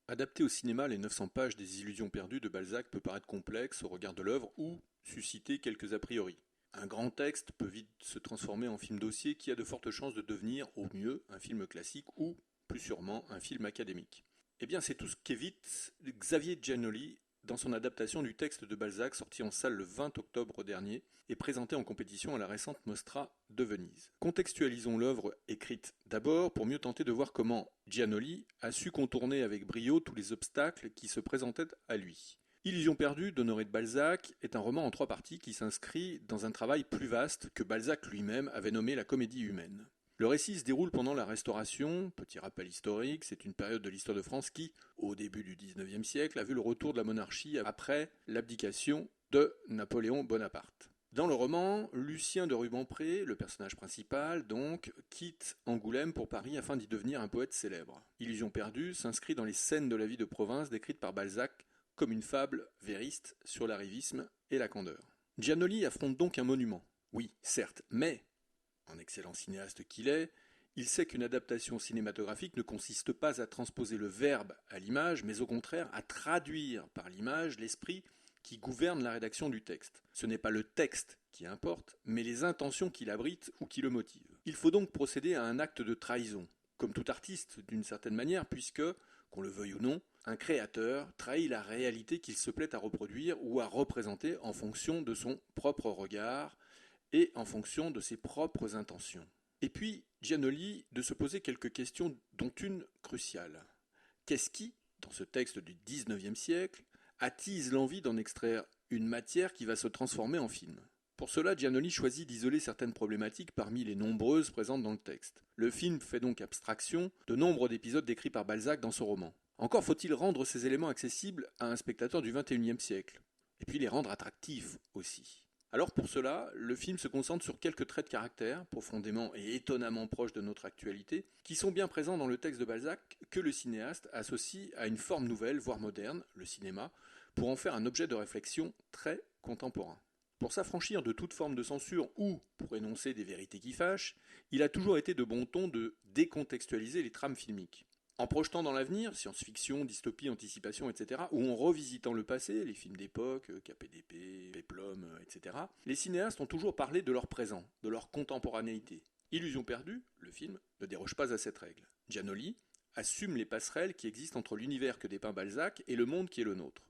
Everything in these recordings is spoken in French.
Adapter au cinéma les 900 pages des Illusions perdues de Balzac peut paraître complexe au regard de l'œuvre ou susciter quelques a priori. Un grand texte peut vite se transformer en film dossier qui a de fortes chances de devenir, au mieux, un film classique ou, plus sûrement, un film académique. Eh bien, c'est tout ce qu'évite Xavier Giannoli dans son adaptation du texte de Balzac sorti en salle le 20 octobre dernier et présenté en compétition à la récente Mostra de Venise. Contextualisons l'œuvre écrite d'abord pour mieux tenter de voir comment Giannoli a su contourner avec brio tous les obstacles qui se présentaient à lui. Illusion perdue d'Honoré de Balzac est un roman en 3 parties qui s'inscrit dans un travail plus vaste que Balzac lui-même avait nommé la comédie humaine. Le récit se déroule pendant la Restauration, petit rappel historique, c'est une période de l'histoire de France qui, au début du XIXe siècle, a vu le retour de la monarchie après l'abdication de Napoléon Bonaparte. Dans le roman, Lucien de Rubempré, le personnage principal, donc, quitte Angoulême pour Paris afin d'y devenir un poète célèbre. Illusion perdue s'inscrit dans les scènes de la vie de province décrites par Balzac comme une fable vériste sur l'arrivisme et la candeur. Giannoli affronte donc un monument. Oui, certes, mais en excellent cinéaste qu'il est, il sait qu'une adaptation cinématographique ne consiste pas à transposer le verbe à l'image, mais au contraire à traduire par l'image l'esprit qui gouverne la rédaction du texte. Ce n'est pas le texte qui importe, mais les intentions qui l'abritent ou qui le motivent. Il faut donc procéder à un acte de trahison, comme tout artiste d'une certaine manière, puisque, qu'on le veuille ou non, un créateur trahit la réalité qu'il se plaît à reproduire ou à représenter en fonction de son propre regard, et en fonction de ses propres intentions. Et puis, Giannoli de se poser quelques questions, dont une cruciale. Qu'est-ce qui, dans ce texte du XIXe siècle, attise l'envie d'en extraire une matière qui va se transformer en film? Pour cela, Giannoli choisit d'isoler certaines problématiques parmi les nombreuses présentes dans le texte. Le film fait donc abstraction de nombre d'épisodes décrits par Balzac dans son roman. Encore faut-il rendre ces éléments accessibles à un spectateur du XXIe siècle, et puis les rendre attractifs aussi. Alors pour cela, le film se concentre sur quelques traits de caractère, profondément et étonnamment proches de notre actualité, qui sont bien présents dans le texte de Balzac, que le cinéaste associe à une forme nouvelle, voire moderne, le cinéma, pour en faire un objet de réflexion très contemporain. Pour s'affranchir de toute forme de censure ou pour énoncer des vérités qui fâchent, il a toujours été de bon ton de décontextualiser les trames filmiques. En projetant dans l'avenir, science-fiction, dystopie, anticipation, etc., ou en revisitant le passé, les films d'époque, KPDP, Péplum, etc., les cinéastes ont toujours parlé de leur présent, de leur contemporanéité. Illusion perdue, le film, ne déroge pas à cette règle. Giannoli assume les passerelles qui existent entre l'univers que dépeint Balzac et le monde qui est le nôtre.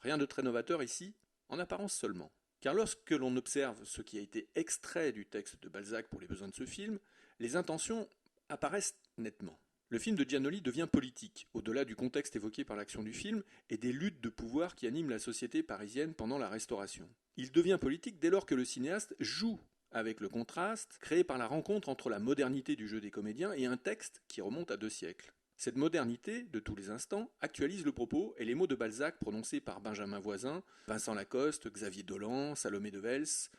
Rien de très novateur ici, en apparence seulement. Car lorsque l'on observe ce qui a été extrait du texte de Balzac pour les besoins de ce film, les intentions apparaissent nettement. Le film de Giannoli devient politique, au-delà du contexte évoqué par l'action du film et des luttes de pouvoir qui animent la société parisienne pendant la Restauration. Il devient politique dès lors que le cinéaste joue avec le contraste créé par la rencontre entre la modernité du jeu des comédiens et un texte qui remonte à 2 siècles. Cette modernité, de tous les instants, actualise le propos et les mots de Balzac prononcés par Benjamin Voisin, Vincent Lacoste, Xavier Dolan, Salomé de Vels,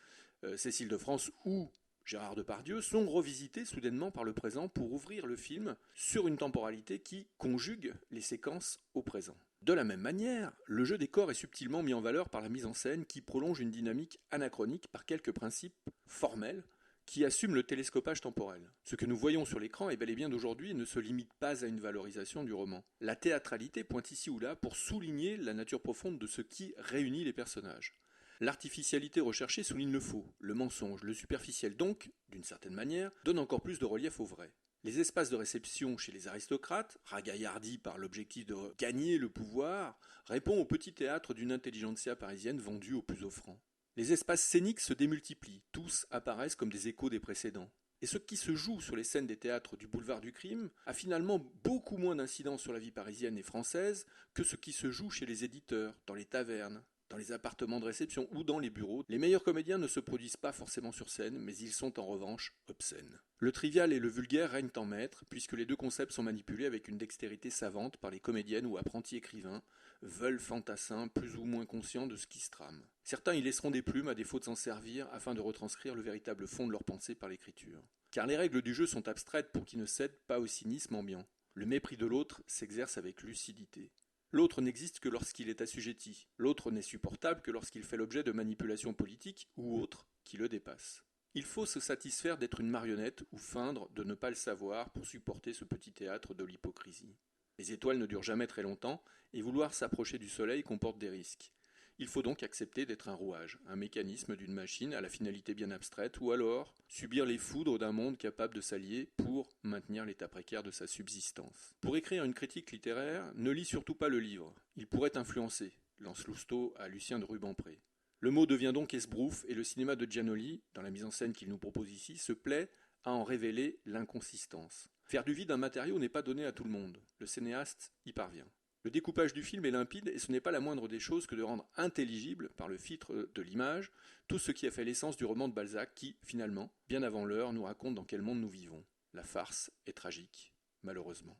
Cécile de France ou Gérard Depardieu sont revisités soudainement par le présent pour ouvrir le film sur une temporalité qui conjugue les séquences au présent. De la même manière, le jeu des corps est subtilement mis en valeur par la mise en scène qui prolonge une dynamique anachronique par quelques principes formels qui assument le télescopage temporel. Ce que nous voyons sur l'écran est bel et bien d'aujourd'hui et ne se limite pas à une valorisation du roman. La théâtralité pointe ici ou là pour souligner la nature profonde de ce qui réunit les personnages. L'artificialité recherchée souligne le faux, le mensonge, le superficiel donc, d'une certaine manière, donne encore plus de relief au vrai. Les espaces de réception chez les aristocrates, ragaillardis par l'objectif de gagner le pouvoir, répondent au petit théâtre d'une intelligentsia parisienne vendue aux plus offrants. Les espaces scéniques se démultiplient, tous apparaissent comme des échos des précédents. Et ce qui se joue sur les scènes des théâtres du boulevard du crime a finalement beaucoup moins d'incidence sur la vie parisienne et française que ce qui se joue chez les éditeurs, dans les tavernes, dans les appartements de réception ou dans les bureaux. Les meilleurs comédiens ne se produisent pas forcément sur scène, mais ils sont en revanche obscènes. Le trivial et le vulgaire règnent en maître, puisque les deux concepts sont manipulés avec une dextérité savante par les comédiennes ou apprentis écrivains, veulent fantassins plus ou moins conscients de ce qui se trame. Certains y laisseront des plumes à défaut de s'en servir afin de retranscrire le véritable fond de leur pensée par l'écriture. Car les règles du jeu sont abstraites pour qu'ils ne cèdent pas au cynisme ambiant. Le mépris de l'autre s'exerce avec lucidité. L'autre n'existe que lorsqu'il est assujetti. L'autre n'est supportable que lorsqu'il fait l'objet de manipulations politiques ou autres qui le dépassent. Il faut se satisfaire d'être une marionnette ou feindre de ne pas le savoir pour supporter ce petit théâtre de l'hypocrisie. Les étoiles ne durent jamais très longtemps, et vouloir s'approcher du Soleil comporte des risques. Il faut donc accepter d'être un rouage, un mécanisme d'une machine à la finalité bien abstraite, ou alors subir les foudres d'un monde capable de s'allier pour maintenir l'état précaire de sa subsistance. Pour écrire une critique littéraire, ne lis surtout pas le livre. Il pourrait t'influencer, lance Lousteau à Lucien de Rubempré. Le mot devient donc esbrouffe et le cinéma de Giannoli, dans la mise en scène qu'il nous propose ici, se plaît à en révéler l'inconsistance. Faire du vide un matériau n'est pas donné à tout le monde. Le cinéaste y parvient. Le découpage du film est limpide et ce n'est pas la moindre des choses que de rendre intelligible, par le filtre de l'image, tout ce qui a fait l'essence du roman de Balzac qui, finalement, bien avant l'heure, nous raconte dans quel monde nous vivons. La farce est tragique, malheureusement.